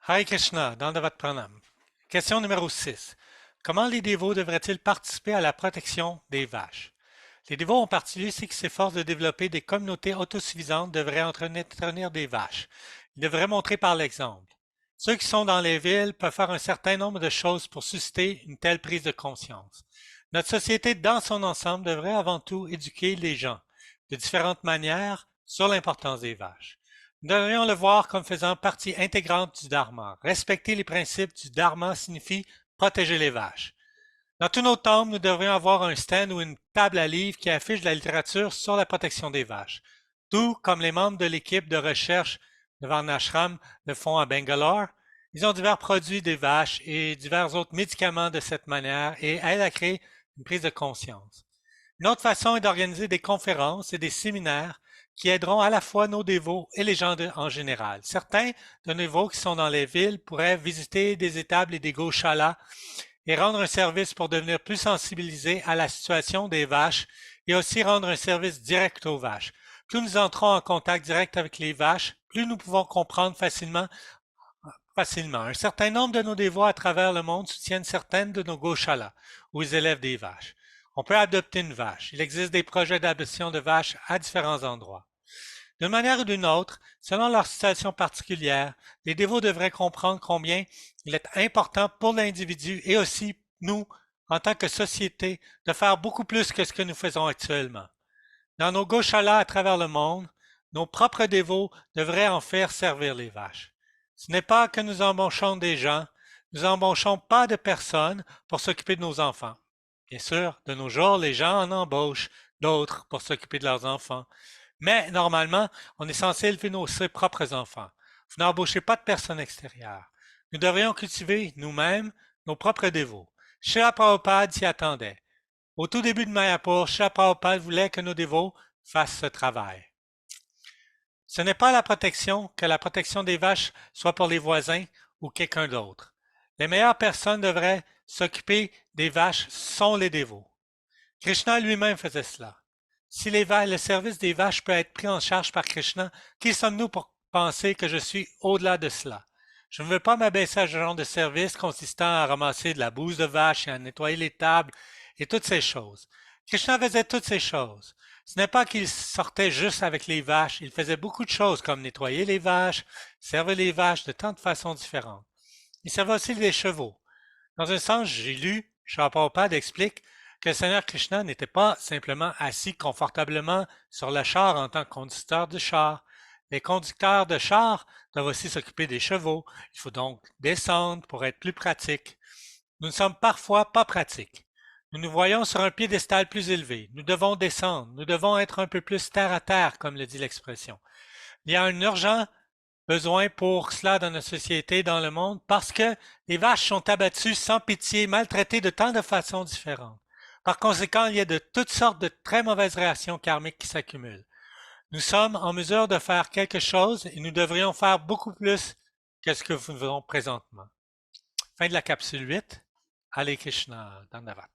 Hare Krishna, Dandavat Pranam. Question numéro 6. Comment les dévots devraient-ils participer à la protection des vaches? Les dévots en particulier, ceux qui s'efforcent de développer des communautés autosuffisantes devraient entretenir des vaches. Ils devraient montrer par l'exemple. Ceux qui sont dans les villes peuvent faire un certain nombre de choses pour susciter une telle prise de conscience. Notre société dans son ensemble devrait avant tout éduquer les gens de différentes manières sur l'importance des vaches. Nous devrions le voir comme faisant partie intégrante du Dharma. Respecter les principes du Dharma signifie protéger les vaches. Dans tous nos temples, nous devrions avoir un stand ou une table à livres qui affiche de la littérature sur la protection des vaches. Tout comme les membres de l'équipe de recherche de Varnashram le font à Bangalore, ils ont divers produits des vaches et divers autres médicaments de cette manière et aident à créer une prise de conscience. Une autre façon est d'organiser des conférences et des séminaires qui aideront à la fois nos dévots et les gens en général. Certains de nos dévots qui sont dans les villes pourraient visiter des étables et des goshalas et rendre un service pour devenir plus sensibilisés à la situation des vaches et aussi rendre un service direct aux vaches. Plus nous entrons en contact direct avec les vaches, plus nous pouvons comprendre facilement. Un certain nombre de nos dévots à travers le monde soutiennent certaines de nos goshalas, où ils élèvent des vaches. On peut adopter une vache. Il existe des projets d'adoption de vaches à différents endroits. D'une manière ou d'une autre, selon leur situation particulière, les dévots devraient comprendre combien il est important pour l'individu et aussi nous, en tant que société, de faire beaucoup plus que ce que nous faisons actuellement. Dans nos goshalas à travers le monde, nos propres dévots devraient en faire servir les vaches. Ce n'est pas que nous embauchons des gens, nous embauchons pas de personnes pour s'occuper de nos enfants. Bien sûr, de nos jours, les gens en embauchent d'autres pour s'occuper de leurs enfants. Mais normalement, on est censé élever ses propres enfants. Vous n'embauchez pas de personnes extérieures. Nous devrions cultiver nous-mêmes nos propres dévots. Srila Prabhupada s'y attendait. Au tout début de Mayapur, Srila Prabhupada voulait que nos dévots fassent ce travail. Ce n'est pas que la protection des vaches soit pour les voisins ou quelqu'un d'autre. Les meilleures personnes devraient s'occuper des vaches sont les dévots. Krishna lui-même faisait cela. Si le service des vaches peut être pris en charge par Krishna, qui sommes-nous pour penser que je suis au-delà de cela? Je ne veux pas m'abaisser à ce genre de service consistant à ramasser de la bouse de vache et à nettoyer les tables et toutes ces choses. Krishna faisait toutes ces choses. Ce n'est pas qu'il sortait juste avec les vaches, il faisait beaucoup de choses comme nettoyer les vaches, servir les vaches de tant de façons différentes. Il servait aussi les chevaux. Dans un sens, j'ai lu, Srila Prabhupada explique que le Seigneur Krishna n'était pas simplement assis confortablement sur le char en tant que conducteur de char. Les conducteurs de char doivent aussi s'occuper des chevaux. Il faut donc descendre pour être plus pratique. Nous ne sommes parfois pas pratiques. Nous nous voyons sur un piédestal plus élevé. Nous devons descendre. Nous devons être un peu plus terre à terre, comme le dit l'expression. Il y a un urgent besoin pour cela dans notre société, dans le monde, parce que les vaches sont abattues sans pitié, maltraitées de tant de façons différentes. Par conséquent, il y a de toutes sortes de très mauvaises réactions karmiques qui s'accumulent. Nous sommes en mesure de faire quelque chose et nous devrions faire beaucoup plus que ce que nous faisons présentement. Fin de la capsule 8. Hare Krishna, Dandavat.